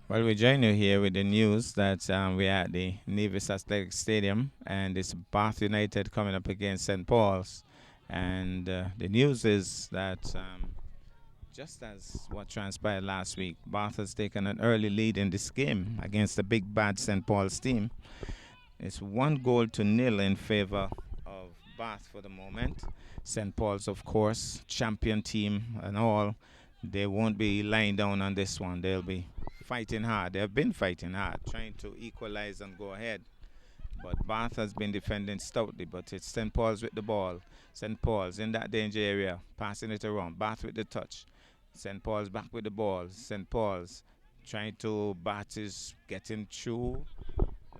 Well, we join you here with the news that we're at the Nevis Athletic Stadium and it's Bath United coming up against St. Paul's. And the news is that just as what transpired last week, Bath has taken an early lead in this game against the big bad St. Paul's team. It's 1-0 in favor of Bath for the moment. St. Paul's, of course, champion team and all. They won't be lying down on this one. They'll be fighting hard. They have been fighting hard, trying to equalize and go ahead. But Bath has been defending stoutly, but it's St. Paul's with the ball. St. Paul's in that danger area, passing it around. Bath with the touch. St. Paul's back with the ball. St. Paul's trying to bat is getting through.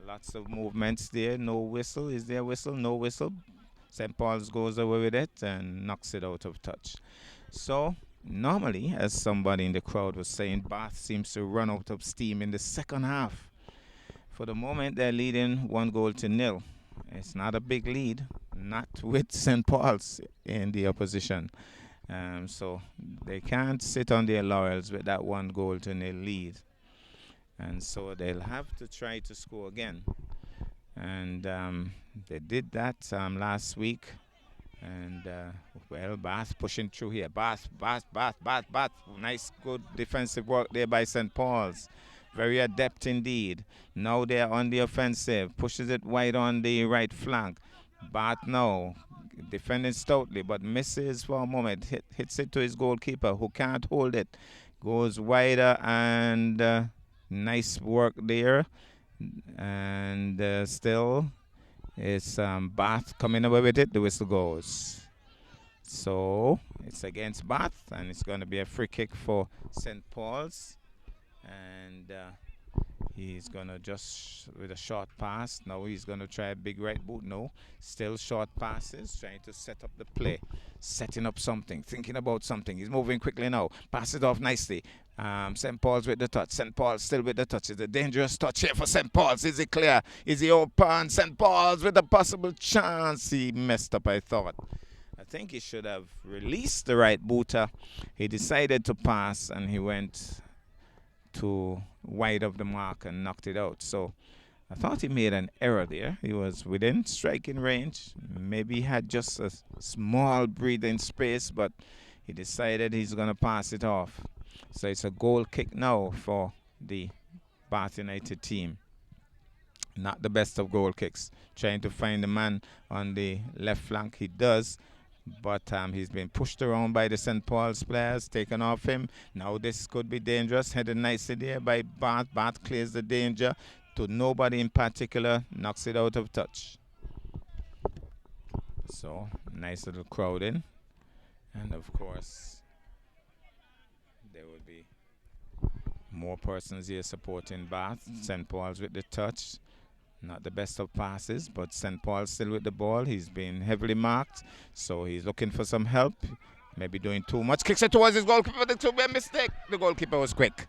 Lots of movements there. No whistle. Is there a whistle? No whistle. St. Paul's goes away with it and knocks it out of touch. So normally, as somebody in the crowd was saying, Bath seems to run out of steam in the second half. For the moment, they're leading 1-0. It's not a big lead, not with St. Paul's in the opposition. So they can't sit on their laurels with that 1-0 lead. And so they'll have to try to score again. And they did that last week. And, well, Bath pushing through here. Bath. Nice, good defensive work there by St. Paul's. Very adept indeed. Now they're on the offensive. Pushes it wide on the right flank. Bath now defending stoutly, but misses for a moment. Hits it to his goalkeeper, who can't hold it. Goes wider, and nice work there. And still... It's Bath coming away with it. The whistle goes. So it's against Bath, and it's going to be a free kick for St. Paul's. And he's going to just, with a short pass. Now he's going to try a big right boot. No, still short passes, trying to set up the play. Setting up something, thinking about something. He's moving quickly now. Pass it off nicely. St. Paul's with the touch. St. Paul's still with the touch. It's a dangerous touch here for St. Paul's. Is it clear? Is he open? St. Paul's with a possible chance. He messed up, I thought. I think he should have released the right booter. He decided to pass, and he went to wide of the mark and knocked it out. So I thought he made an error there. He was within striking range. Maybe he had just a small breathing space, but he decided he's going to pass it off. So it's a goal kick now for the Bath United team. Not the best of goal kicks. Trying to find the man on the left flank. He does. But he's been pushed around by the St. Paul's players, taken off him. Now this could be dangerous. Headed nicely there by Bath. Bath clears the danger to nobody in particular. Knocks it out of touch. So, nice little crowd in. And of course, there will be more persons here supporting Bath. St. Paul's with the touch. Not the best of passes, but St. Paul's still with the ball. He's been heavily marked, so he's looking for some help. Maybe doing too much. Kicks it towards his goalkeeper. That could be a mistake. The goalkeeper was quick.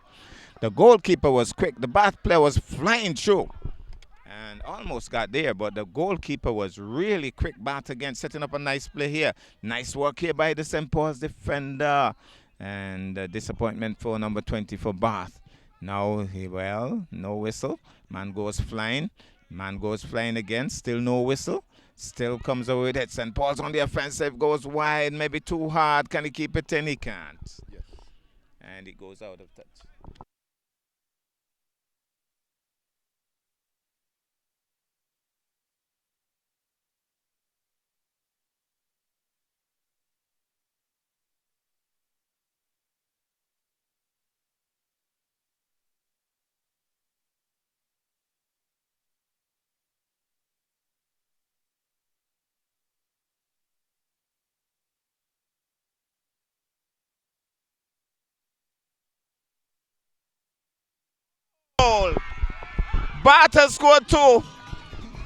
The goalkeeper was quick. The Bath player was flying through and almost got there, but the goalkeeper was really quick. Bath again setting up a nice play here. Nice work here by the St. Paul's defender. And disappointment for number 20 for Bath. Now, no whistle. Man goes flying. Man goes flying again. Still no whistle. Still comes away with it. St. Paul's on the offensive. Goes wide. Maybe too hard. Can he keep it in? He can't. Yes. And it goes out of touch. Goal. Bath has scored 2.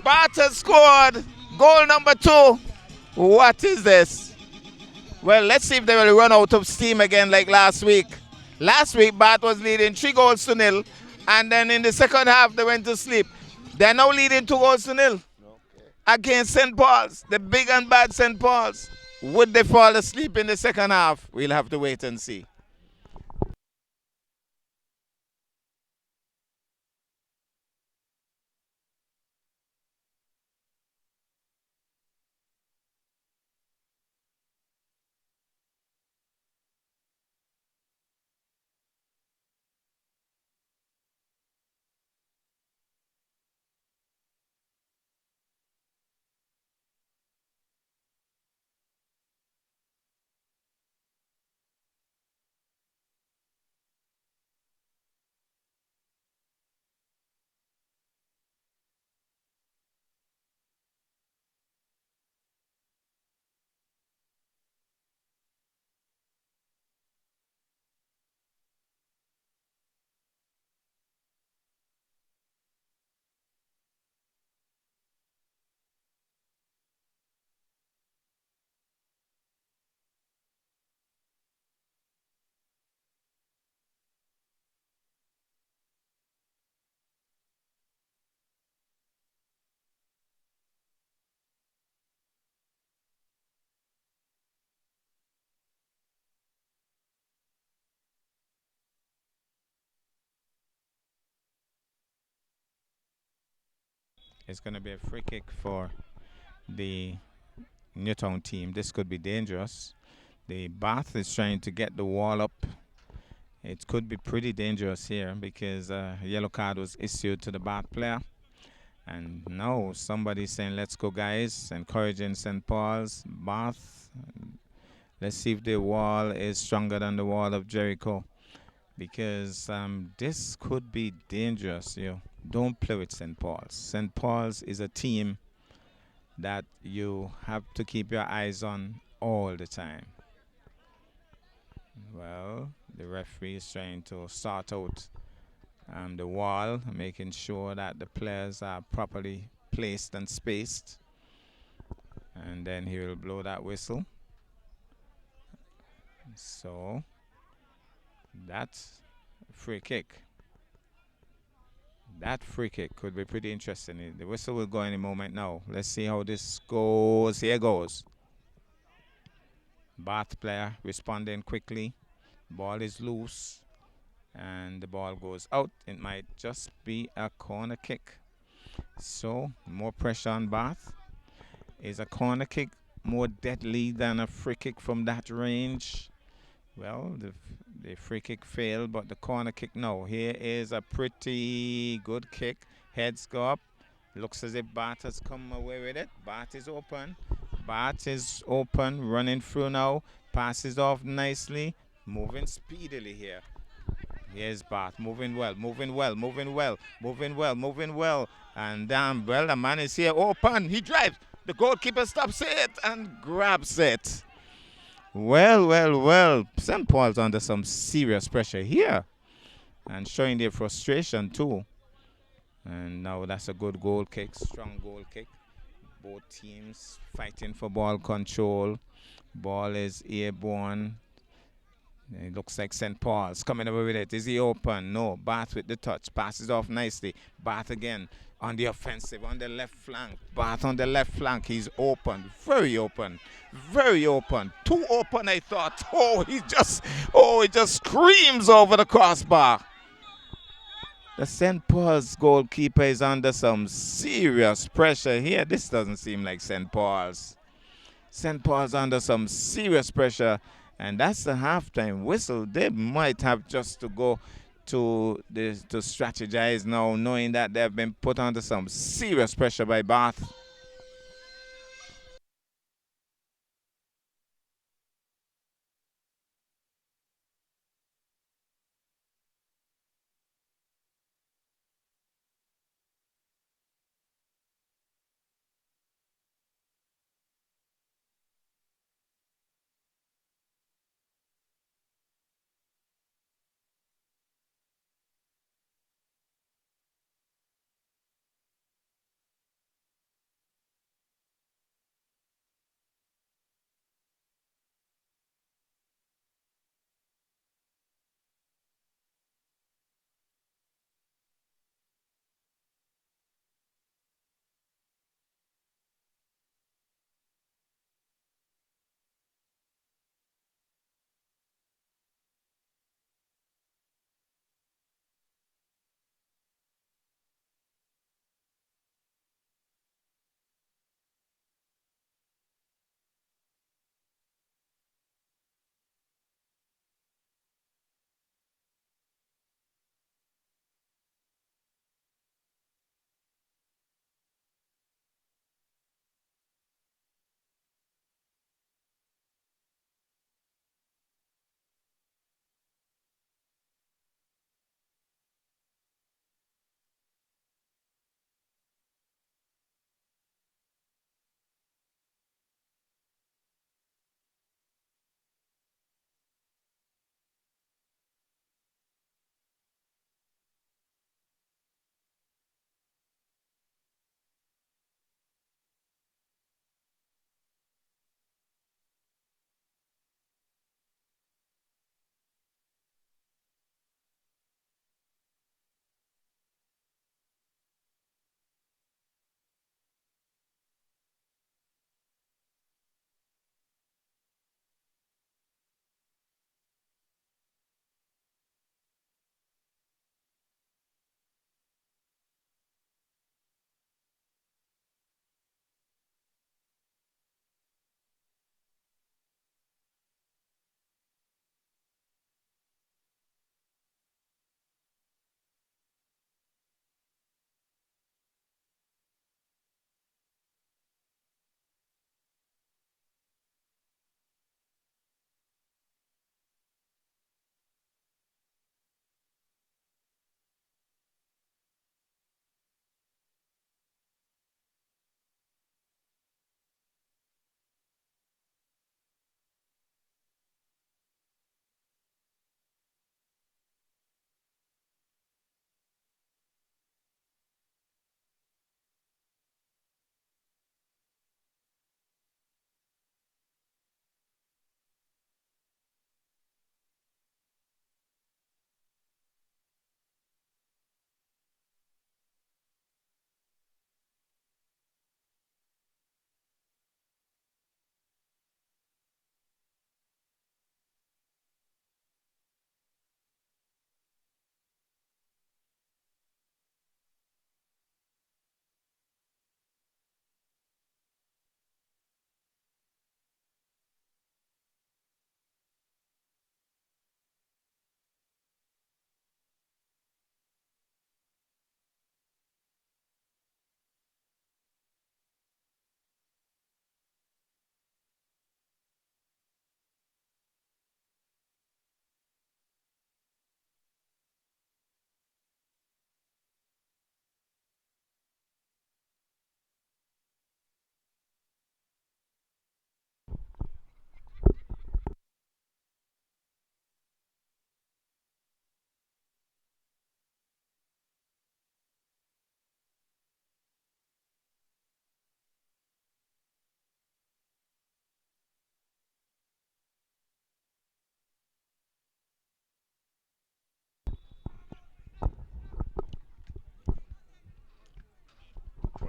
Bath has scored goal number 2. What is this? Well, let's see if they will run out of steam again like last week. Last week, Bath was leading 3-0, and then in the second half, they went to sleep. They're now leading 2-0 against St. Paul's, the big and bad St. Paul's. Would they fall asleep in the second half? We'll have to wait and see. It's going to be a free kick for the Newtown team. This could be dangerous. The Bath is trying to get the wall up. It could be pretty dangerous here because a yellow card was issued to the Bath player. And now somebody's saying, let's go, guys, encouraging St. Paul's. Bath, let's see if the wall is stronger than the wall of Jericho because this could be dangerous. Don't play with St. Paul's. St. Paul's is a team that you have to keep your eyes on all the time. Well, the referee is trying to sort out the wall, making sure that the players are properly placed and spaced. And then he will blow that whistle. So that's free kick. That free kick could be pretty interesting. The whistle will go any moment now. Let's see how this goes. Here goes. Bath player responding quickly. Ball is loose. And the ball goes out. It might just be a corner kick. So more pressure on Bath. Is a corner kick more deadly than a free kick from that range? Well, the free kick failed, but the corner kick, no. Here is a pretty good kick. Heads go up. Looks as if Bath has come away with it. Bath is open. Bath is open, running through now. Passes off nicely. Moving speedily here. Here's Bath, moving well, moving well, moving well, moving well, moving well. And well, the man is here, open, he drives. The goalkeeper stops it and grabs it. Well, well, well. St. Paul's under some serious pressure here. And showing their frustration too. And now that's a good goal kick, strong goal kick. Both teams fighting for ball control. Ball is airborne. It looks like St. Paul's coming away with it. Is he open? No. Bath with the touch. Passes off nicely. Bath again on the offensive, on the left flank. Bath on the left flank. He's open. Very open. Very open. Too open, I thought. He just screams over the crossbar. The St. Paul's goalkeeper is under some serious pressure here. This doesn't seem like St. Paul's. St. Paul's under some serious pressure, and that's the halftime whistle. They might have just to go to strategize now, knowing that they've been put under some serious pressure by Bath.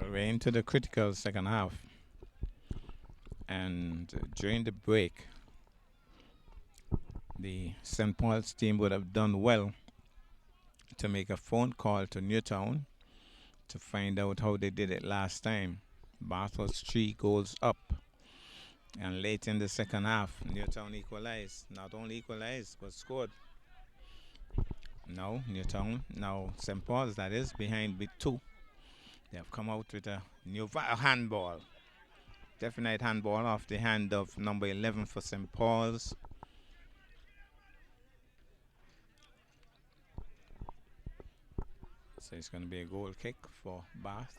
Well, we're into the critical second half, and during the break, the St. Paul's team would have done well to make a phone call to Newtown to find out how they did it last time. Bath was 3 goals up, and late in the second half, Newtown equalized. Not only equalized, but scored. Now, Newtown, now St. Paul's, that is, behind with 2. They have come out with a new handball. Definite handball off the hand of number 11 for St. Paul's. So it's going to be a goal kick for Bath.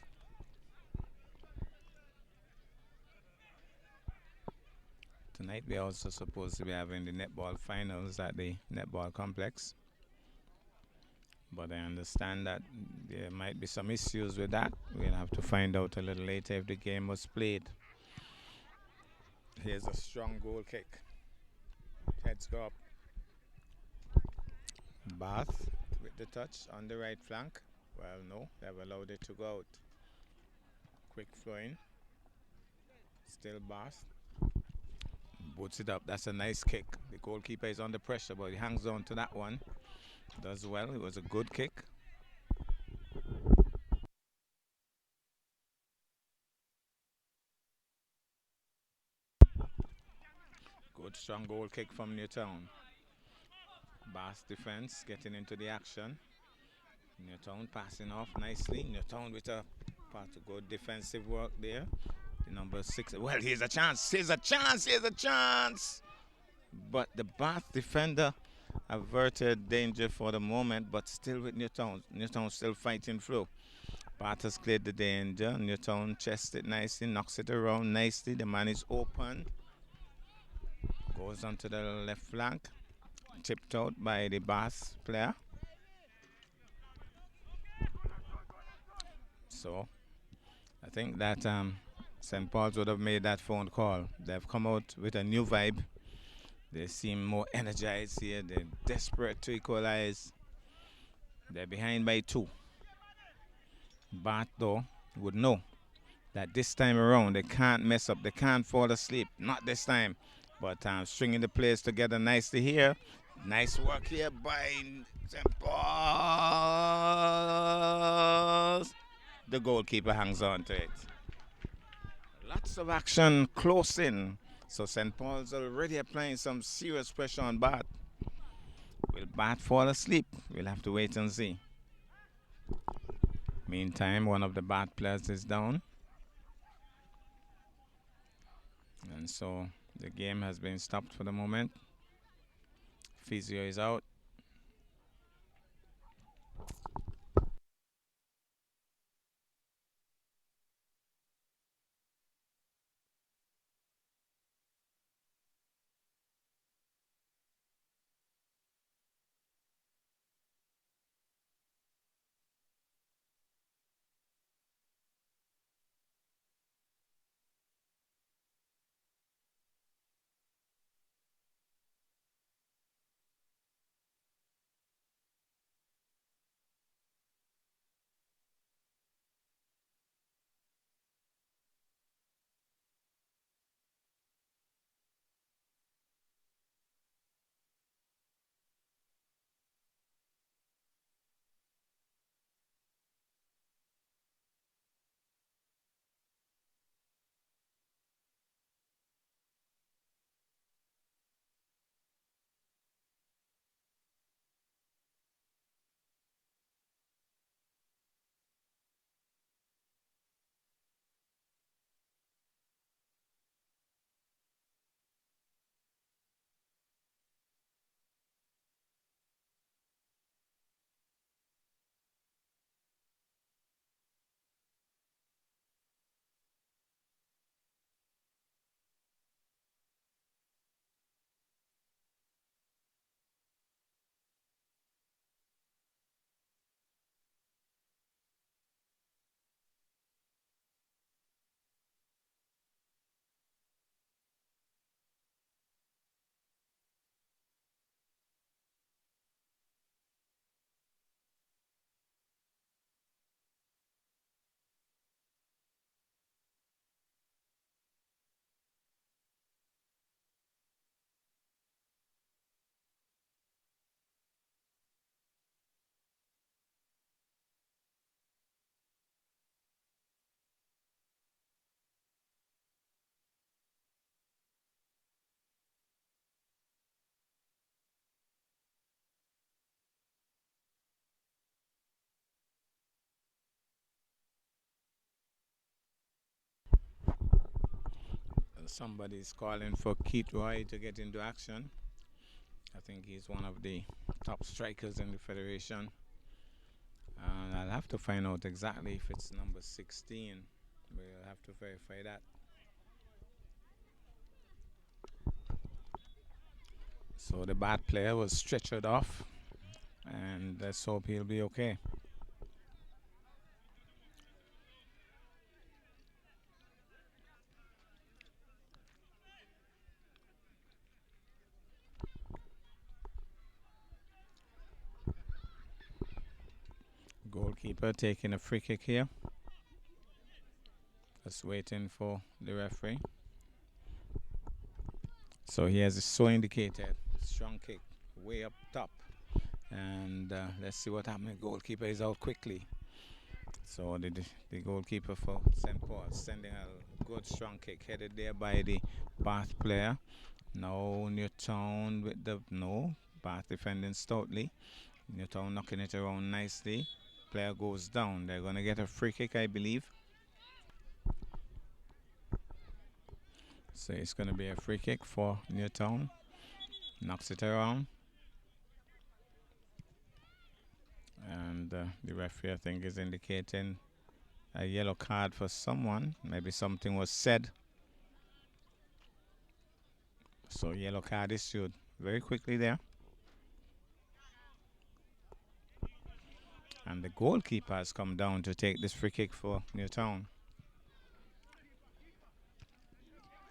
Tonight we're also supposed to be having the netball finals at the netball complex. But I understand that there might be some issues with that. We'll have to find out a little later if the game was played. Here's a strong goal kick. Heads go up. Bath with the touch on the right flank. Well, no, they've allowed it to go out. Quick flowing. Still Bath. Boots it up. That's a nice kick. The goalkeeper is under pressure, but he hangs on to that one. Does well. It was a good kick. Good strong goal kick from Newtown. Bath defense getting into the action. Newtown passing off nicely. Newtown with a part of good defensive work there. The number 6. Well, here's a chance. Here's a chance. Here's a chance. But the Bath defender averted danger for the moment, but still with Newtown. Newtown still fighting through. Bath has cleared the danger. Newtown chests it nicely, knocks it around nicely. The man is open. Goes onto the left flank. Tipped out by the Bath player. So I think that St. Paul's would have made that phone call. They've come out with a new vibe. They seem more energized here. They're desperate to equalize. They're behind by 2. Bath, though, would know that this time around they can't mess up. They can't fall asleep. Not this time. But stringing the players together nicely here. Nice work here by St. Paul's. The goalkeeper hangs on to it. Lots of action close in. So St. Paul's already applying some serious pressure on Bath. Will Bath fall asleep? We'll have to wait and see. Meantime, one of the Bath players is down. And so the game has been stopped for the moment. Physio is out. Somebody's calling for Keith Roy to get into action. I think he's one of the top strikers in the federation. And I'll have to find out exactly if it's number 16. We'll have to verify that. So the bad player was stretchered off, and let's hope he'll be okay. Goalkeeper taking a free kick here. Just waiting for the referee. So he has so indicated. Strong kick way up top. And let's see what happened. The goalkeeper is out quickly. So the goalkeeper for St. Paul sending a good strong kick headed there by the Bath player. No, Newtown with the no. Bath defending stoutly. Newtown knocking it around nicely. Player goes down. They're going to get a free kick, I believe. So it's going to be a free kick for Newtown. Knocks it around. And the referee, I think, is indicating a yellow card for someone. Maybe something was said. So yellow card issued very quickly there. And the goalkeeper has come down to take this free kick for Newtown.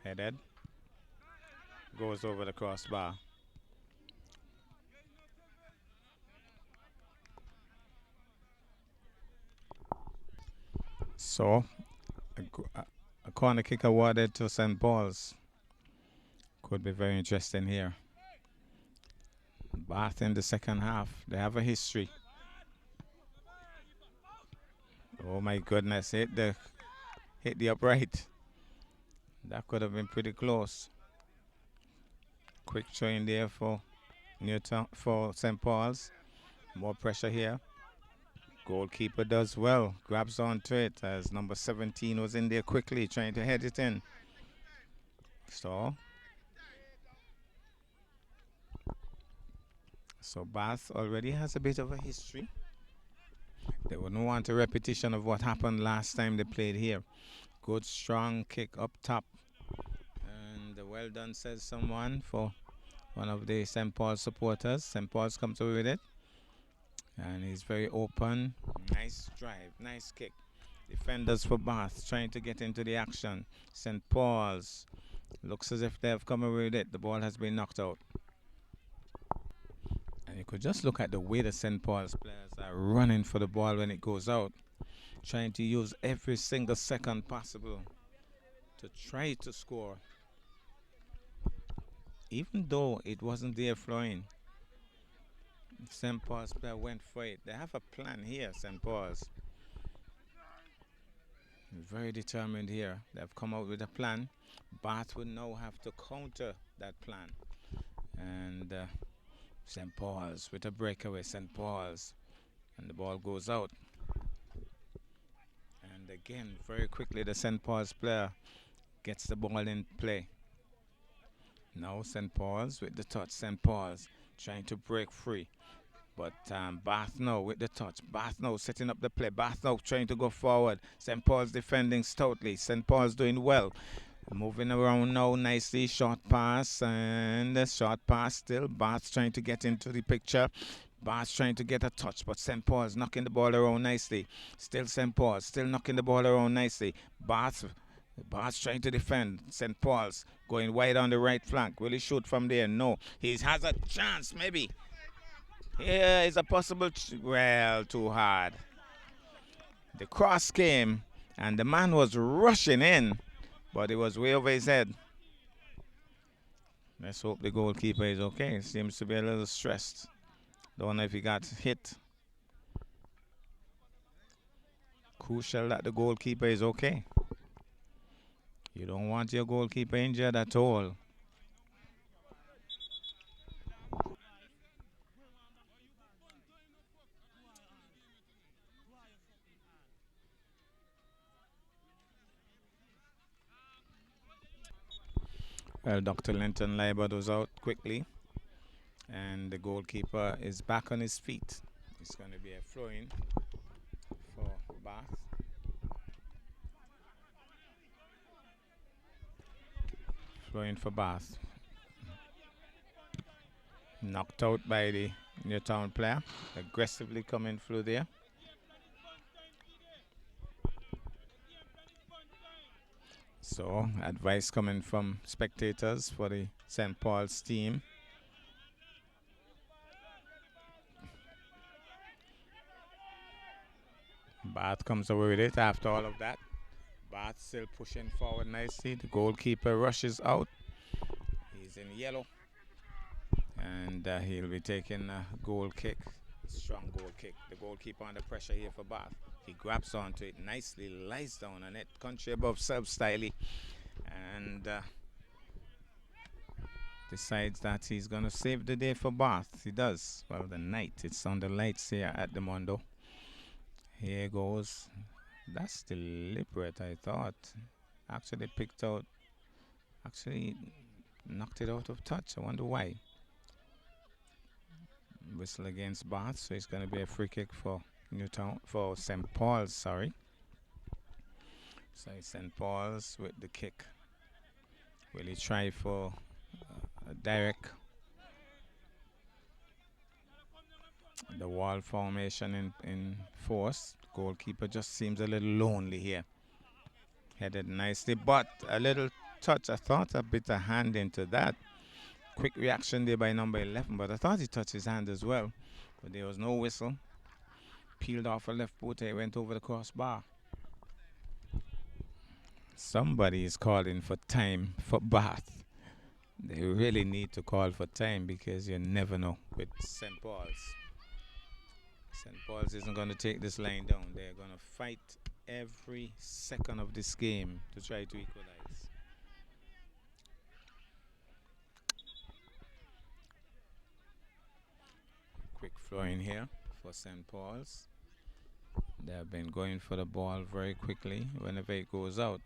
Headed. Goes over the crossbar. So, a corner kick awarded to St. Paul's. Could be very interesting here. Bath in the second half. They have a history. Oh my goodness, hit the upright. That could have been pretty close. Quick throw in there for Newtown, for St. Paul's. More pressure here. Goalkeeper does well. Grabs onto it as number 17 was in there quickly trying to head it in. So Bath already has a bit of a history. They wouldn't want a repetition of what happened last time they played here. Good strong kick up top. And well done, says someone for one of the St. Paul supporters. St. Paul's comes away with it. And he's very open. Nice drive, nice kick. Defenders for Bath trying to get into the action. St. Paul's looks as if they have come away with it. The ball has been knocked out. And you could just look at the way the St. Paul's players are running for the ball when it goes out. Trying to use every single second possible to try to score. Even though it wasn't there flowing. St. Paul's player went for it. They have a plan here, St. Paul's. Very determined here. They've come out with a plan. Bath will now have to counter that plan. And St. Paul's with a breakaway. St. Paul's. And the ball goes out. And again, very quickly, the St. Paul's player gets the ball in play. Now St. Paul's with the touch. St. Paul's trying to break free. But Bath now with the touch. Bath now setting up the play. Bath now trying to go forward. St. Paul's defending stoutly. St. Paul's doing well. Moving around now nicely. Short pass. And a short pass still. Bath trying to get into the picture. Bath trying to get a touch. But St. Paul's knocking the ball around nicely. Still St. Paul's. Still knocking the ball around nicely. Bath trying to defend. St. Paul's going wide on the right flank. Will he shoot from there? No. He has a chance maybe. Here is a possible, well, too hard. The cross came and the man was rushing in, but it was way over his head. Let's hope the goalkeeper is okay. Seems to be a little stressed. Don't know if he got hit. Crucial that the goalkeeper is okay. You don't want your goalkeeper injured at all. Well, Dr. Linton Libert was out quickly, and the goalkeeper is back on his feet. It's going to be a throw-in for Bath. Throw-in for Bath. Knocked out by the Newtown player. Aggressively coming through there. So, advice coming from spectators for the St. Paul's team. Bath comes away with it after all of that. Bath still pushing forward nicely. The goalkeeper rushes out. He's in yellow. And he'll be taking a goal kick. Strong goal kick. The goalkeeper under pressure here for Bath. He grabs onto it nicely, lies down on it. Country above self-styly. And decides that he's going to save the day for Bath. He does. Well, the night. It's on the lights here at the Mondo. Here goes. That's deliberate, I thought. Actually picked out. Actually knocked it out of touch. I wonder why. Whistle against Bath, so it's going to be a free kick for Newtown, for St. Paul's, sorry. So it's St. Paul's with the kick. Will he try for a direct? The wall formation in force. Goalkeeper just seems a little lonely here. Headed nicely, but a little touch. I thought a bit of hand into that. Quick reaction there by number 11, but I thought he touched his hand as well. But there was no whistle. Peeled off a left boot, it went over the crossbar. Somebody is calling for time for Bath. They really need to call for time because you never know with St. Paul's. St. Paul's isn't going to take this line down. They're going to fight every second of this game to try to equalize. Quick throw in here for St. Paul's. They have been going for the ball very quickly whenever it goes out,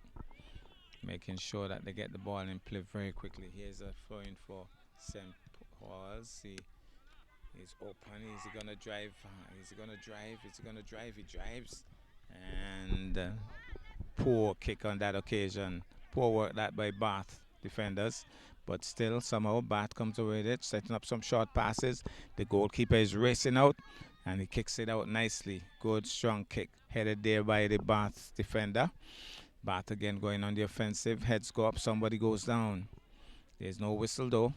making sure that they get the ball in play very quickly. Here's a throw in for St. Paul's. He's open. Is he gonna drive? Is he gonna drive? Is he gonna drive? He drives, and poor kick on that occasion. Poor work that by Bath defenders. But still, somehow Bath comes away with it, setting up some short passes. The goalkeeper is racing out, and he kicks it out nicely. Good, strong kick. Headed there by the Bath defender. Bath again going on the offensive. Heads go up, somebody goes down. There's no whistle though.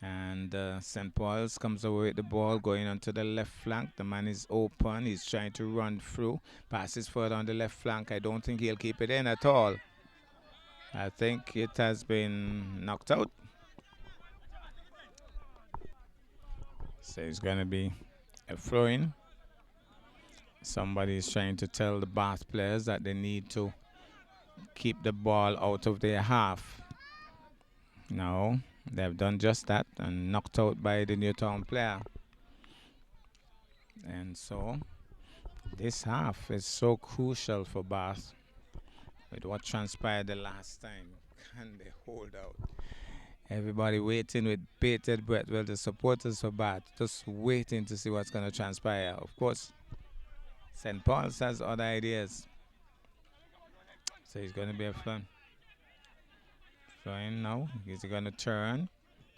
And St. Paul's comes away with the ball, going onto the left flank. The man is open. He's trying to run through. Passes further on the left flank. I don't think he'll keep it in at all. I think it has been knocked out. So it's going to be a throw-in. Somebody is trying to tell the Bath players that they need to keep the ball out of their half. No, they've done just that and knocked out by the Newtown player. And so this half is so crucial for Bath. With what transpired the last time, can they hold out? Everybody waiting with bated breath. Well, the supporters for Bath just waiting to see what's going to transpire. Of course, St. Paul's has other ideas. So he's going to be a fun. Flying now. Is he going to turn?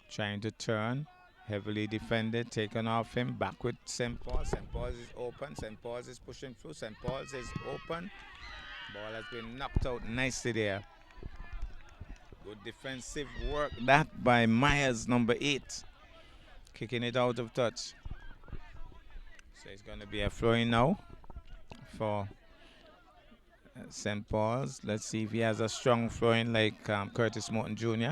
Trying to turn. Heavily defended. Taken off him. Back with St. Paul. St. Paul's is open. St. Paul's is pushing through. St. Paul's is open. Ball has been knocked out nicely there. Good defensive work that by Myers, number 8. Kicking it out of touch. So it's going to be a throw-in now for St. Paul's. Let's see if he has a strong throw-in like Curtis Morton Jr.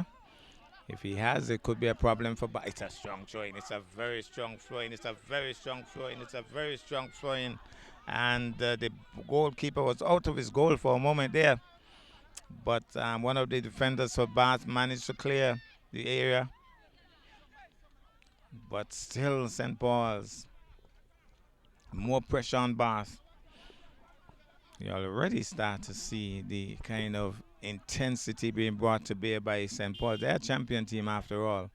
If he has, it could be a problem for Bath. It's a strong throw-in. It's a very strong throw-in. It's a very strong throw-in. It's a very strong throw-in. And the goalkeeper was out of his goal for a moment there. But one of the defenders for Bath managed to clear the area. But still, St. Paul's. More pressure on Bath. You already start to see the kind of intensity being brought to bear by St. Paul. They're a champion team after all.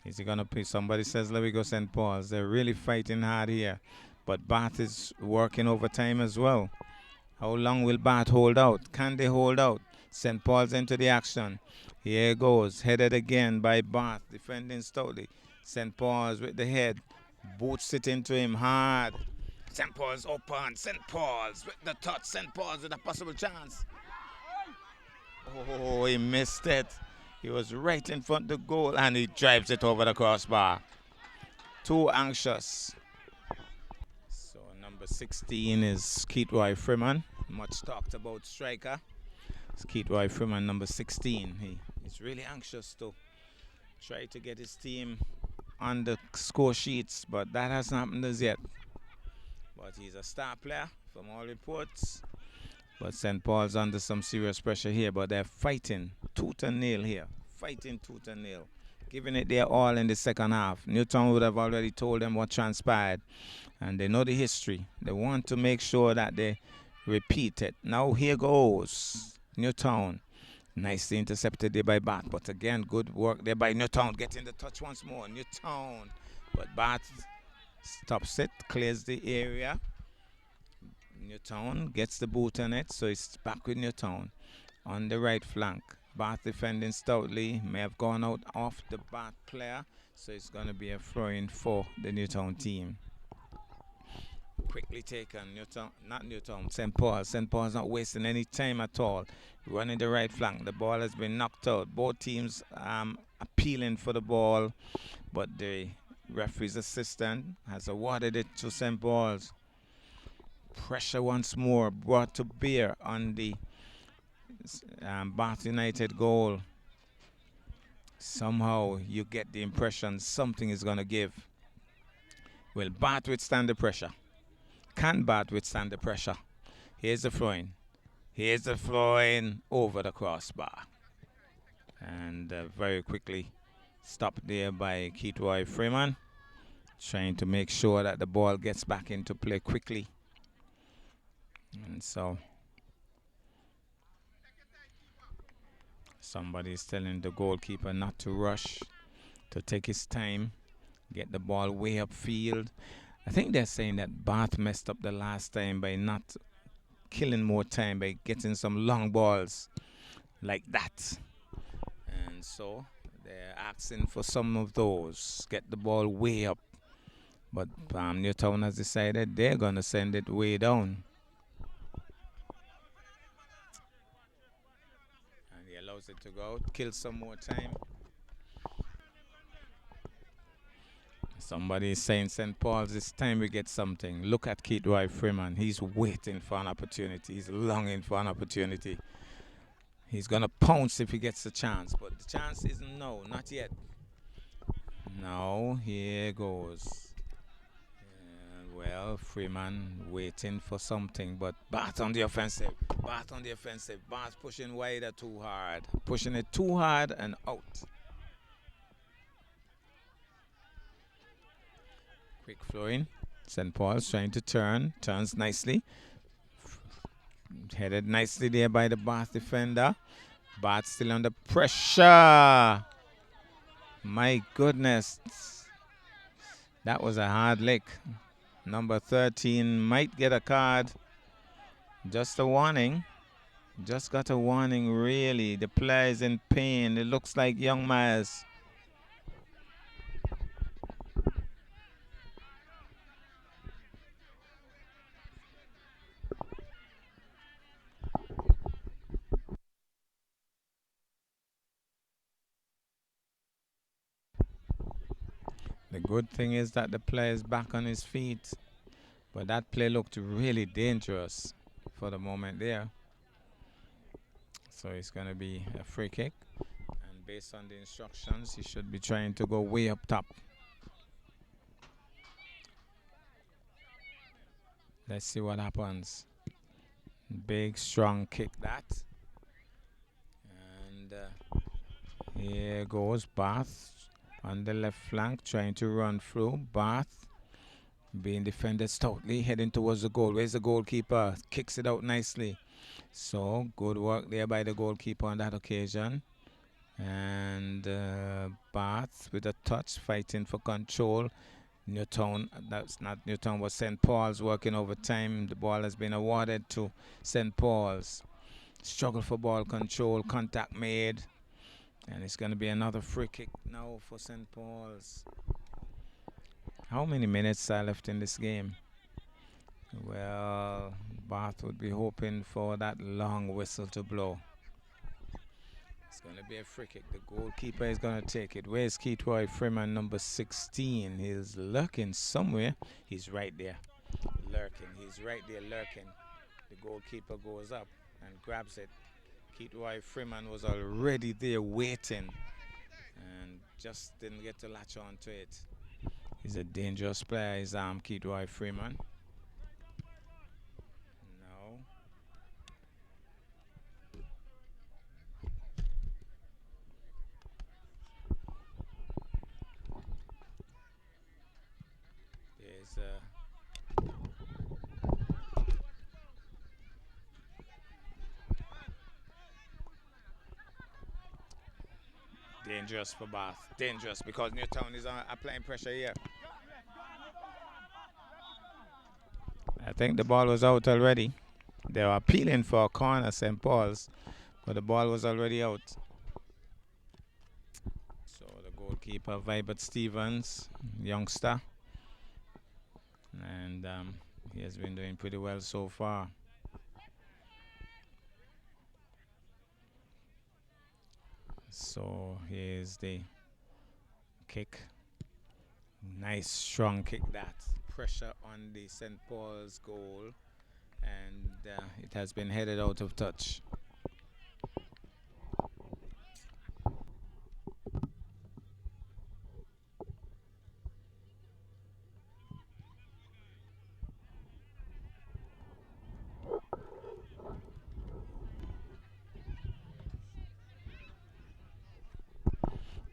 Is he going to play? Somebody says, let me go St. Paul's. They're really fighting hard here. But Bath is working overtime as well. How long will Bath hold out? Can they hold out? St. Paul's into the action. Here goes. Headed again by Bath, defending stoutly. St. Paul's with the head. Boots it into him hard. St. Paul's open. St. Paul's with the touch. St. Paul's with a possible chance. Oh, he missed it. He was right in front of the goal and he drives it over the crossbar. Too anxious. So number 16 is Keithroy Freeman. Much talked about striker. It's Keithroy Freeman, number 16. He's really anxious to try to get his team on the score sheets, but that hasn't happened as yet. But he's a star player from all reports. But St. Paul's under some serious pressure here, but they're fighting tooth and nail here. Fighting tooth and nail. Giving it their all in the second half. Newtown would have already told them what transpired. And they know the history. They want to make sure that they repeat it. Now here goes Newtown. Nicely intercepted there by Bath. But again, good work there by Newtown. Getting the touch once more. Newtown. But Bath stops it. Clears the area. Newtown gets the boot on it. So it's back with Newtown. On the right flank. Bath defending stoutly. May have gone out off the Bath player. So it's going to be a throw-in for the Newtown team. Quickly taken. St. Paul. St. Paul's not wasting any time at all. Running the right flank. The ball has been knocked out. Both teams appealing for the ball, but the referee's assistant has awarded it to St. Paul's. Pressure once more brought to bear on the Bath United goal. Somehow you get the impression something is going to give. Will Bath withstand the pressure? Can Bath withstand the pressure? Here's the throw-in. Here's the throw-in over the crossbar. And very quickly stopped there by Keithroy Freeman. Trying to make sure that the ball gets back into play quickly. And so somebody's telling the goalkeeper not to rush, to take his time, get the ball way upfield. I think they're saying that Bath messed up the last time by not killing more time, by getting some long balls like that. And so they're asking for some of those. Get the ball way up. But Newtown has decided they're going to send it way down. And he allows it to go out, kill some more time. Somebody is saying St. Paul's, it's time we get something. Look at Keithroy Freeman. He's waiting for an opportunity. He's longing for an opportunity. He's going to pounce if he gets a chance. But the chance is no, not yet. Now, here goes. Well, Freeman waiting for something. But Bath on the offensive. Bath on the offensive. Bath pushing wider too hard. Pushing it too hard and out. Quick flowing. St. Paul's trying to turn. Turns nicely. Headed nicely there by the Bath defender. Bath still under pressure. My goodness. That was a hard lick. Number 13 might get a card. Just a warning. Just got a warning, really. The player is in pain. It looks like young Myers. The good thing is that the player is back on his feet. But that play looked really dangerous for the moment there. So it's going to be a free kick. And based on the instructions, he should be trying to go way up top. Let's see what happens. Big, strong kick that. And here goes Bath on the left flank, trying to run through. Bath being defended stoutly, heading towards the goal. Where's the goalkeeper? Kicks it out nicely. So good work there by the goalkeeper on that occasion. And Bath with a touch, fighting for control. Newtown, that's not Newtown, was St. Paul's working overtime. The ball has been awarded to St. Paul's. Struggle for ball control, contact made. And it's going to be another free kick now for St. Paul's. How many minutes are left in this game? Well, Bath would be hoping for that long whistle to blow. It's going to be a free kick. The goalkeeper is going to take it. Where's Keithroy Freeman, number 16? He's lurking somewhere. He's right there. Lurking. He's right there lurking. The goalkeeper goes up and grabs it. Keithroy Freeman was already there waiting and just didn't get to latch on to it. He's a dangerous player, is Keithroy Freeman. No. There's dangerous for Bath. Dangerous because Newtown is applying pressure here. I think the ball was out already. They were appealing for a corner, St. Paul's, but the ball was already out. So the goalkeeper, Vibert Stevens, youngster, and he has been doing pretty well so far. So here's the kick. Nice strong kick that. Pressure on the St. Paul's goal, and it has been headed out of touch.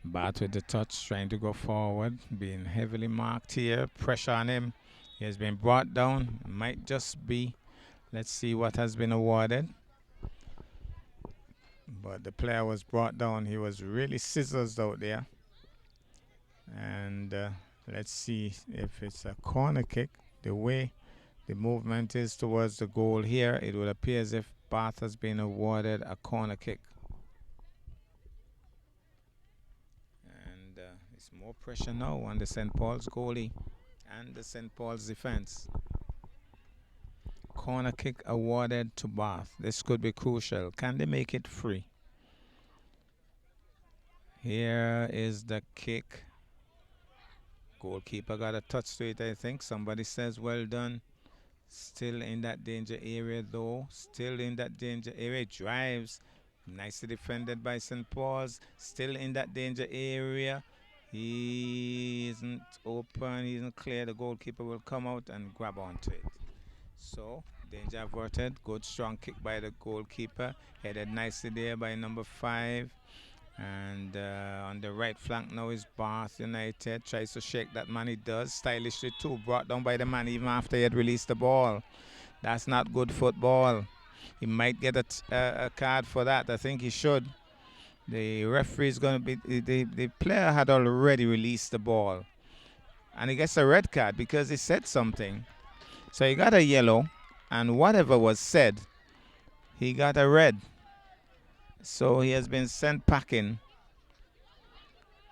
Bath with the touch, trying to go forward, being heavily marked here. Pressure on him. He has been brought down. Might just be. Let's see what has been awarded. But the player was brought down. He was really scissors out there. And let's see if it's a corner kick. The way the movement is towards the goal here, it would appear as if Bath has been awarded a corner kick. It's more pressure now on the St. Paul's goalie and the St. Paul's defense. Corner kick awarded to Bath. This could be crucial. Can they make it free? Here is the kick. Goalkeeper got a touch to it, I think. Somebody says well done. Still in that danger area though. Still in that danger area. Drives. Nicely defended by St. Paul's. Still in that danger area. He isn't open, he isn't clear. The goalkeeper will come out and grab onto it. So, danger averted. Good strong kick by the goalkeeper. Headed nicely there by number 5. And on the right flank now is Bath United. Tries to shake that man. He does. Stylishly too. Brought down by the man even after he had released the ball. That's not good football. He might get a card for that. I think he should. The referee is going to be, the player had already released the ball. And he gets a red card because he said something. So he got a yellow, and whatever was said, he got a red. So he has been sent packing.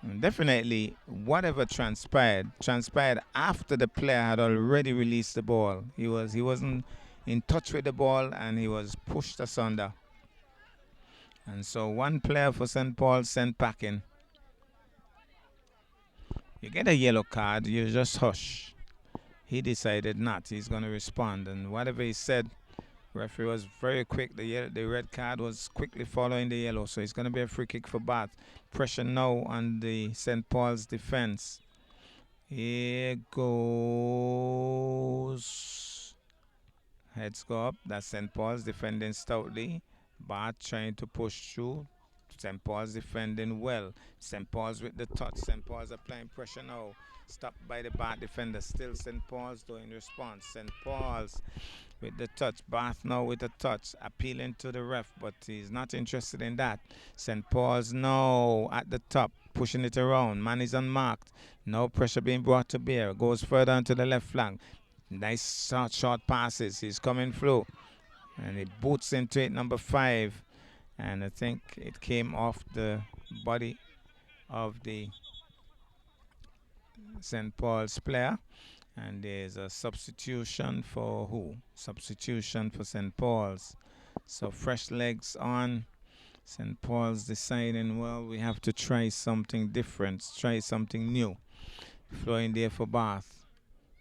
And definitely, whatever transpired after the player had already released the ball. He wasn't in touch with the ball, and he was pushed asunder. And so one player for St. Paul sent packing. You get a yellow card, you just hush. He decided not. He's going to respond. And whatever he said, referee was very quick. The red card was quickly following the yellow. So it's going to be a free kick for Bath. Pressure now on the St. Paul's defense. Here goes. Heads go up. That's St. Paul's defending stoutly. Bath trying to push through. St. Paul's defending well. St. Paul's with the touch. St. Paul's applying pressure now. Stopped by the Bath defender. Still St. Paul's doing response. St. Paul's with the touch. Bath now with the touch. Appealing to the ref, but he's not interested in that. St. Paul's now at the top. Pushing it around. Man is unmarked. No pressure being brought to bear. Goes further onto the left flank. Nice short passes. He's coming through. And he boots into it, number 5. And I think it came off the body of the St. Paul's player. And there's a substitution for who? Substitution for St. Paul's. So fresh legs on. St. Paul's deciding, well, we have to try something different, try something new. Flowing there for Bath.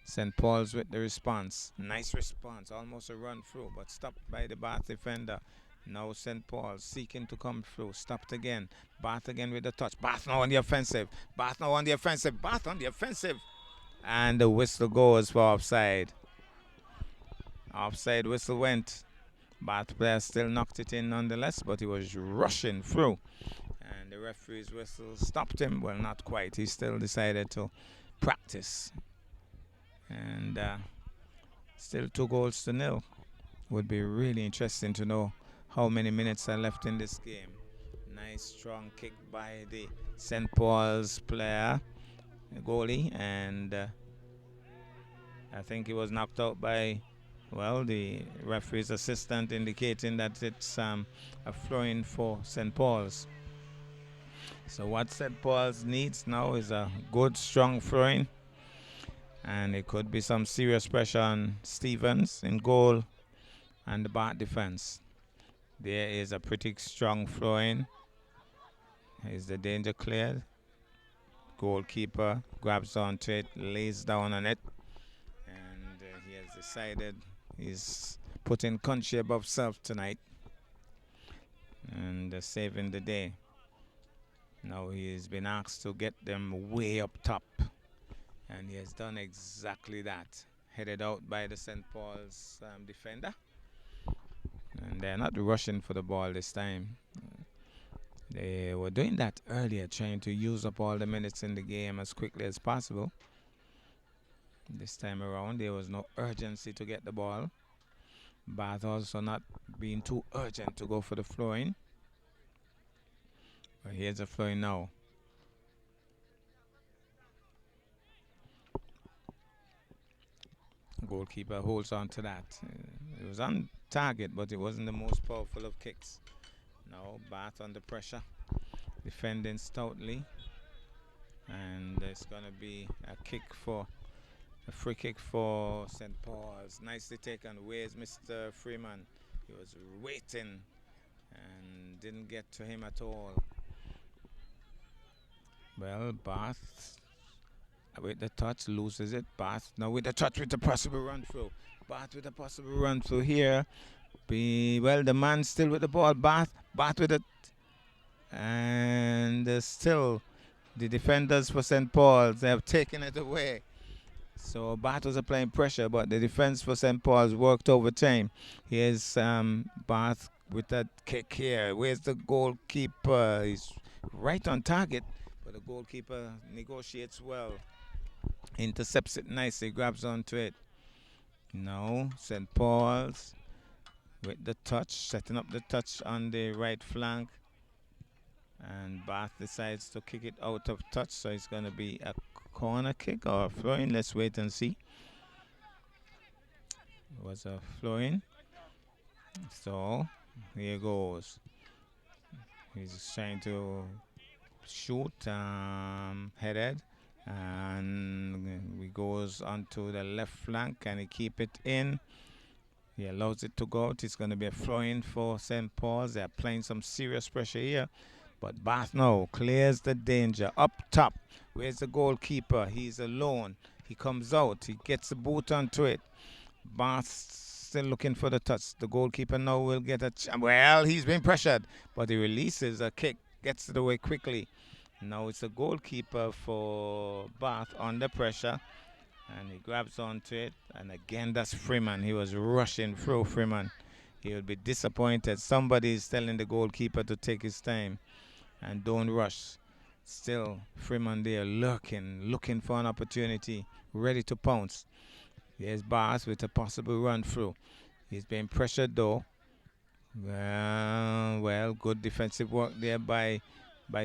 St. Paul's with the response. Nice response. Almost a run through, but stopped by the Bath defender. Now St. Paul's seeking to come through. Stopped again. Bath again with the touch. Bath now on the offensive. Bath now on the offensive. Bath on the offensive. And the whistle goes for offside. Offside whistle went. Bath player still knocked it in nonetheless, but he was rushing through. And the referee's whistle stopped him. Well, not quite. He still decided to practice. And still 2-0. Would be really interesting to know how many minutes are left in this game. Nice strong kick by the St. Paul's player, goalie, and I think he was knocked out by, well, the referee's assistant, indicating that it's a throw-in for St. Paul's. So what St. Paul's needs now is a good strong throw-in. And it could be some serious pressure on Stevens in goal and the Bath defense. There is a pretty strong throw-in. Is the danger cleared? Goalkeeper grabs onto it, lays down on it. And he has decided he's putting country above self tonight. And saving the day. Now he's been asked to get them way up top. And he has done exactly that. Headed out by the St. Paul's defender. And they're not rushing for the ball this time. They were doing that earlier, trying to use up all the minutes in the game as quickly as possible. This time around, there was no urgency to get the ball. Bath also not being too urgent to go for the throw-in. But here's a throw-in now. Goalkeeper holds on to that. It was on target, but it wasn't the most powerful of kicks. Now Bath under pressure, defending stoutly, and it's going to be a free kick for St. Paul's. Nicely taken. Where's Mr. Freeman? He was waiting and didn't get to him at all. Well, Bath with the touch loses it. Bath now with the touch with the possible run through. Bath with a possible run through here. Well, the man still with the ball. Bath with it. And still the defenders for St. Paul's, they have taken it away. So Bath was applying pressure, but the defense for St. Paul's worked overtime. Here's Bath with that kick here. Where's the goalkeeper? He's right on target, but the goalkeeper negotiates well. Intercepts it nicely, grabs onto it. Now St. Paul's with the touch, setting up the touch on the right flank. And Bath decides to kick it out of touch, so it's going to be a corner kick or a throw-in. Let's wait and see. It was a throw-in. So here goes. He's trying to shoot, headed, and he goes onto the left flank and he keep it in. He allows it to go out. It's going to be a throw-in for St. Paul's. They're applying some serious pressure here. But Bath now clears the danger. Up top, where's the goalkeeper? He's alone. He comes out. He gets the boot onto it. Bath still looking for the touch. The goalkeeper now will get a well, he's been pressured, but he releases a kick, gets it away quickly. Now it's the goalkeeper for Bath under pressure, and he grabs onto it. And again, that's Freeman. He was rushing through Freeman. He will be disappointed. Somebody is telling the goalkeeper to take his time. and don't rush. Still, Freeman there looking for an opportunity, ready to pounce. Here's Bars with a possible run through. He's being pressured though. Well, good defensive work there by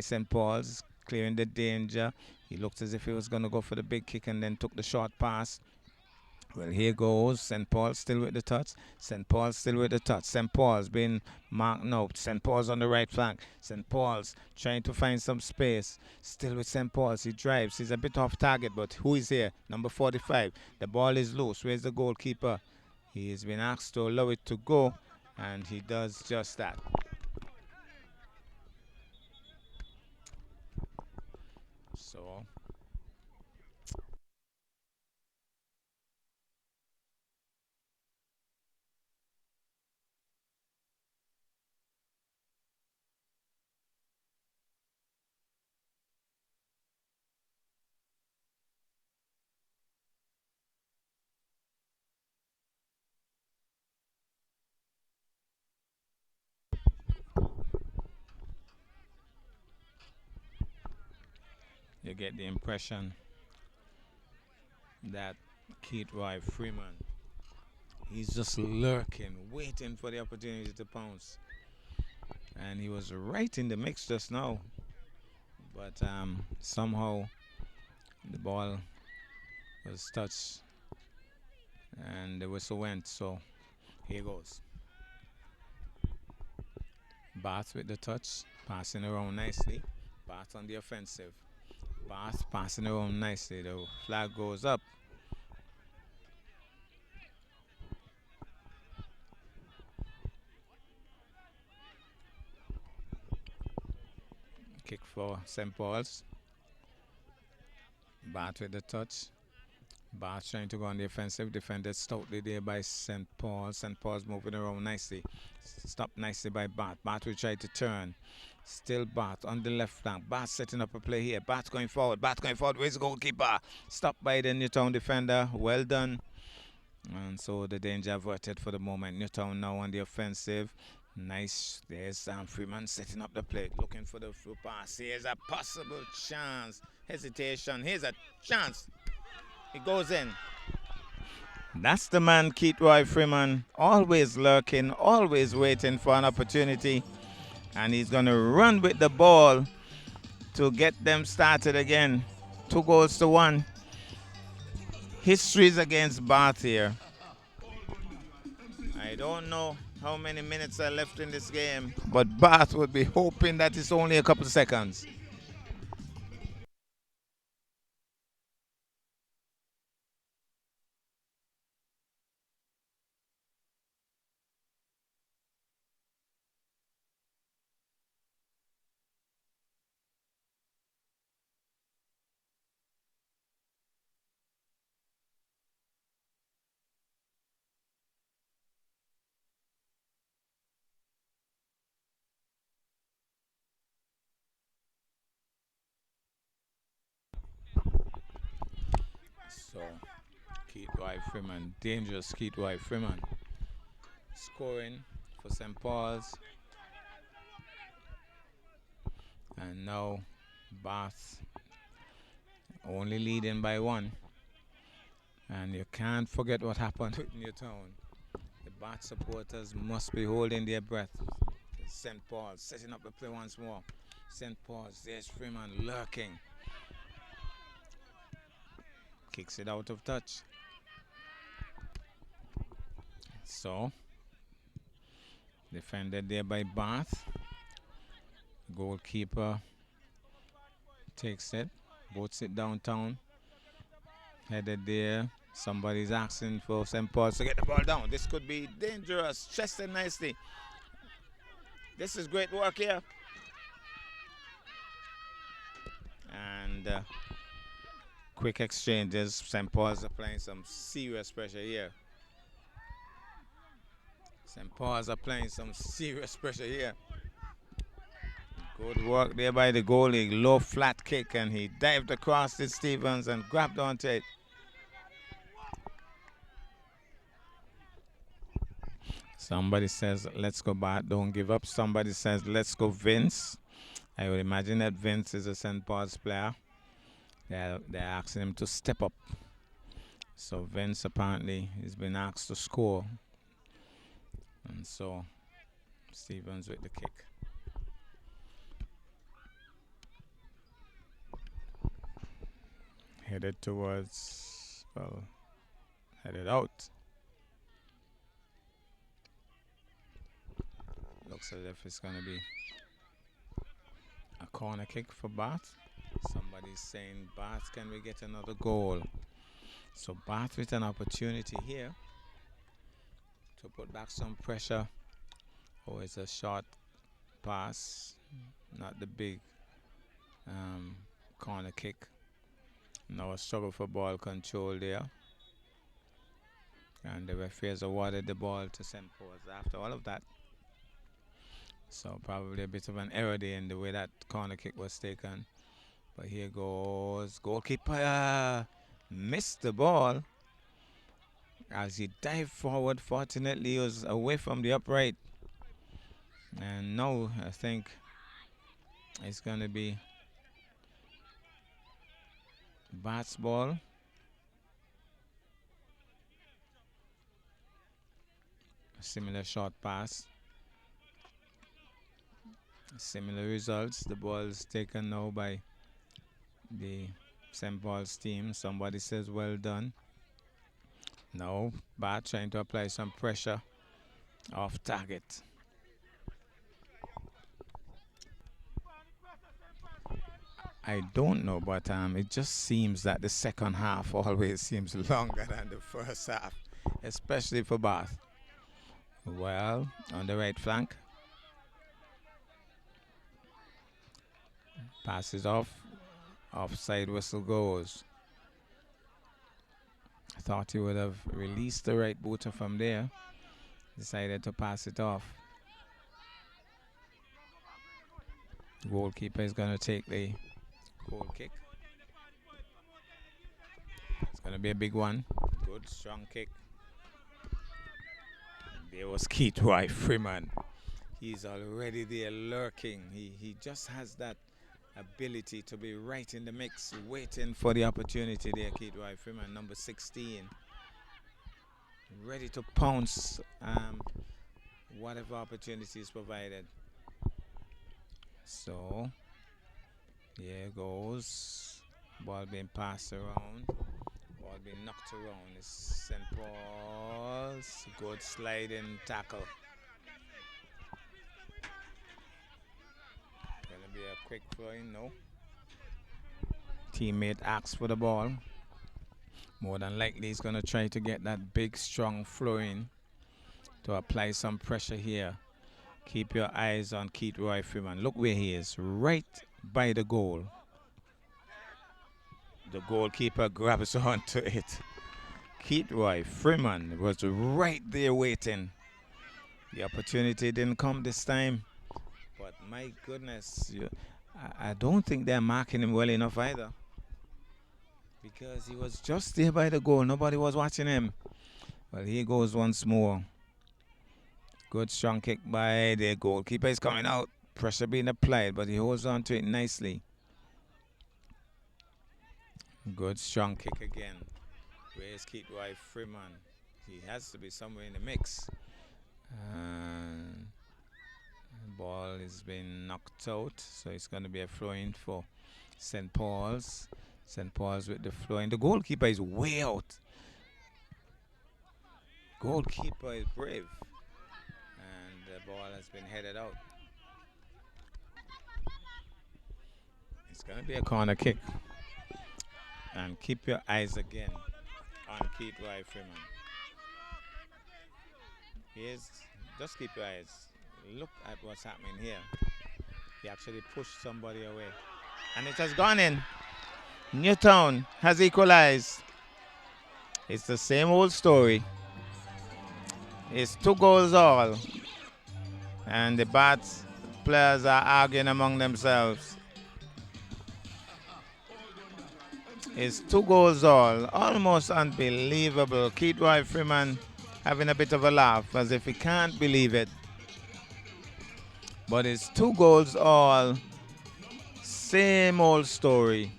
St. Paul's, clearing the danger. He looked as if he was going to go for the big kick and then took the short pass. Well, here goes St. Paul still with the touch. St. Paul's still with the touch. St. Paul's been marked now. St. Paul's on the right flank. St. Paul's trying to find some space. Still with St. Paul's. He drives. He's a bit off target, but who is here? Number 45. The ball is loose. Where's the goalkeeper? He has been asked to allow it to go, and he does just that. So you get the impression that Keith Roy Freeman, he's just lurking, waiting for the opportunity to pounce. And he was right in the mix just now. But somehow the ball was touched and the whistle went. So here goes. Bath with the touch, passing around nicely. Bath on the offensive. Bath passing around nicely. The flag goes up. Kick for St. Paul's. Bath with the touch. Bath trying to go on the offensive. Defended stoutly there by St. Paul. St. Paul's moving around nicely. Stopped nicely by Bath. Bath will try to turn. Still Bath on the left flank. Bath setting up a play here. Bath going forward. Bath going forward. Where's the goalkeeper? Stopped by the Newtown defender. Well done. And so the danger averted for the moment. Newtown now on the offensive. Nice. There's Sam Freeman setting up the plate. Looking for the through pass. Here's a possible chance. Hesitation. Here's a chance. It goes in. That's the man, Keith Roy Freeman. Always lurking, always waiting for an opportunity. And he's going to run with the ball to get them started again. 2-1. History's against Bath here. I don't know how many minutes are left in this game, but Bath would be hoping that it's only a couple of seconds. So, Keith Roy Freeman, dangerous Keith Roy Freeman, scoring for St. Paul's. And now Bath only leading by 1. And you can't forget what happened with Newtown. The Bath supporters must be holding their breath. St. Paul's setting up the play once more. St. Paul's, there's Freeman lurking. Kicks it out of touch. So, defended there by Bath. Goalkeeper takes it, boats it downtown. Headed there. Somebody's asking for St. Paul's to get the ball down. This could be dangerous. Chested nicely. This is great work here. And quick exchanges. St. Paul's applying some serious pressure here. St. Paul's applying some serious pressure here. Good work there by the goalie. Low flat kick, and he dived across to Stevens and grabbed onto it. Somebody says, let's go Bart, don't give up. Somebody says, let's go Vince. I would imagine that Vince is a St. Paul's player. They're asking him to step up. So Vince apparently has been asked to score. And so Stevens with the kick. Headed towards, well, headed out. Looks as if it's going to be a corner kick for Bath. Somebody's saying, Bath, can we get another goal? So Bath with an opportunity here to put back some pressure. Oh, it's a short pass, not the big corner kick. Now a struggle for ball control there. And the referees awarded the ball to St. Paul's after all of that. So probably a bit of an error there in the way that corner kick was taken. But here goes goalkeeper. Missed the ball as he dived forward. Fortunately, he was away from the upright. And now I think it's going to be Bath's ball. A similar short pass. Similar results. The ball is taken now by the St. Paul's team. Somebody says well done. Now Bath trying to apply some pressure off target. I don't know, but it just seems that the second half always seems longer than the first half, especially for Bath. Well, on the right flank. Passes off. Offside whistle goes. I thought he would have released the right booter from there. Decided to pass it off. The goalkeeper is going to take the goal kick. It's going to be a big one. Good, strong kick. There was Keith White Freeman. He's already there lurking. He just has that ability to be right in the mix, waiting for the opportunity there, Keith White Freeman, number 16. Ready to pounce whatever opportunity is provided. So, here goes. Ball being passed around. Ball being knocked around. It's St. Paul's. Good sliding tackle. Gonna be a quick throwing, no. Teammate asks for the ball. More than likely he's gonna try to get that big strong throw in to apply some pressure here. Keep your eyes on Keith Roy Freeman. Look where he is, right by the goal. The goalkeeper grabs onto it. Keith Roy Freeman was right there waiting. The opportunity didn't come this time. But my goodness, I don't think they're marking him well enough either. Because he was just there by the goal. Nobody was watching him. Well, here goes once more. Good strong kick by the goalkeeper. Is coming out. Pressure being applied, but he holds on to it nicely. Good strong kick again. Where's Keith Roy Freeman? He has to be somewhere in the mix. The ball is being knocked out, so it's going to be a throw-in for St. Paul's. St. Paul's with the throw-in. The goalkeeper is way out. Goalkeeper is brave. And the ball has been headed out. It's going to be a corner kick. And keep your eyes again on Keith Roy Freeman. Just keep your eyes. Look at what's happening here. He actually pushed somebody away. And it has gone in. Newtown has equalized. It's the same old story. It's 2 goals all. And the Bats players are arguing among themselves. It's 2 goals all. Almost unbelievable. Keith Roy Freeman having a bit of a laugh as if he can't believe it. But it's 2 goals all Same old story.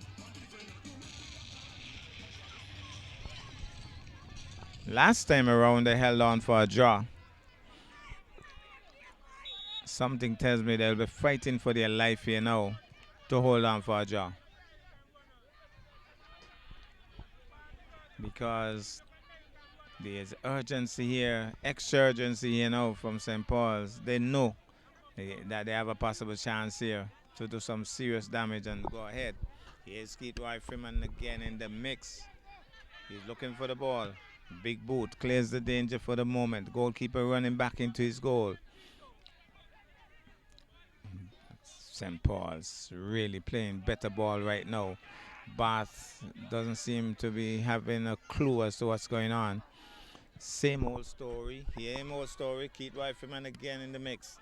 Last time around, they held on for a draw. Something tells me they'll be fighting for their life here now to hold on for a draw. Because there's urgency here, extra urgency here now from St. Paul's. They know that they have a possible chance here to do some serious damage and go ahead. Here's Keith Freeman again in the mix. He's looking for the ball. Big boot clears the danger for the moment. Goalkeeper running back into his goal. St. Paul's really playing better ball right now. Bath doesn't seem to be having a clue as to what's going on. Same old story. Same old story. Keith Freeman again in the mix.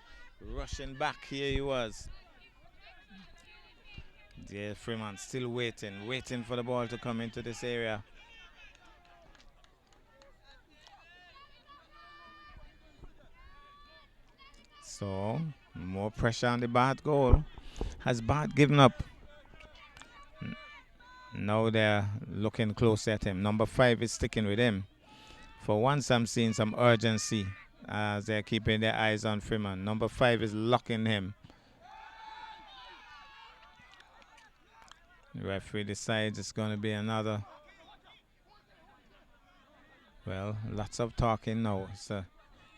Rushing back. Here he was. There Freeman still waiting for the ball to come into this area. So, more pressure on the Bath goal. Has Bath given up? Now they're looking close at him. Number 5 is sticking with him. For once, I'm seeing some urgency as they're keeping their eyes on Freeman. Number 5 is locking him. The referee decides it's going to be another. Well, lots of talking now. It's a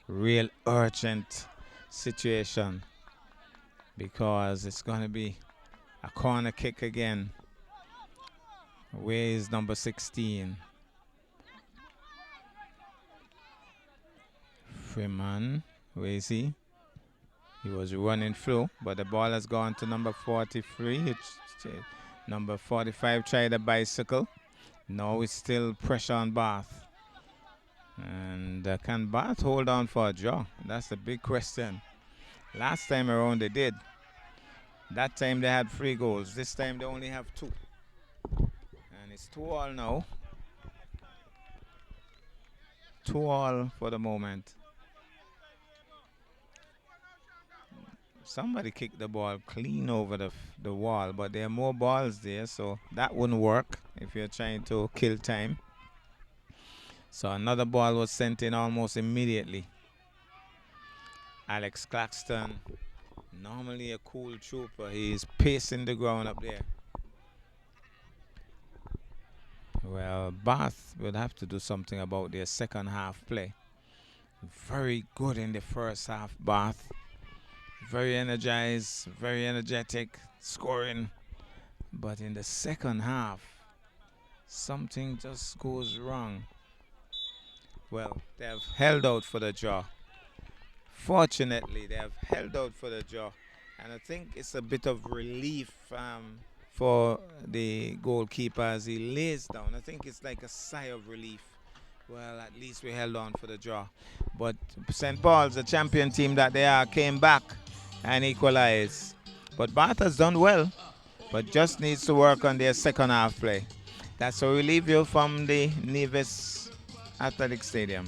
real urgent situation because it's going to be a corner kick again. Where is number 16? Freeman, where is he? He was running through, but the ball has gone to number 43. Number 45 tried a bicycle. Now it's still pressure on Bath. And can Bath hold on for a draw? That's the big question. Last time around they did. That time they had 3 goals. This time they only have 2. And it's 2-2 now. 2-2 for the moment. Somebody kicked the ball clean over the wall, but there are more balls there, so that wouldn't work if you're trying to kill time. So another ball was sent in almost immediately. Alex Claxton, normally a cool trooper, he's pacing the ground up there. Well, Bath will have to do something about their second half play. Very good in the first half, Bath. Very energized, very energetic, scoring. But in the second half, something just goes wrong. Well, they have held out for the draw. Fortunately, they have held out for the draw. And I think it's a bit of relief for the goalkeeper as he lays down. I think it's like a sigh of relief. Well, at least we held on for the draw. But St. Paul's, the champion team that they are, came back and equalized. But Bath has done well, but just needs to work on their second half play. That's where we leave you from the Nevis Athletic Stadium.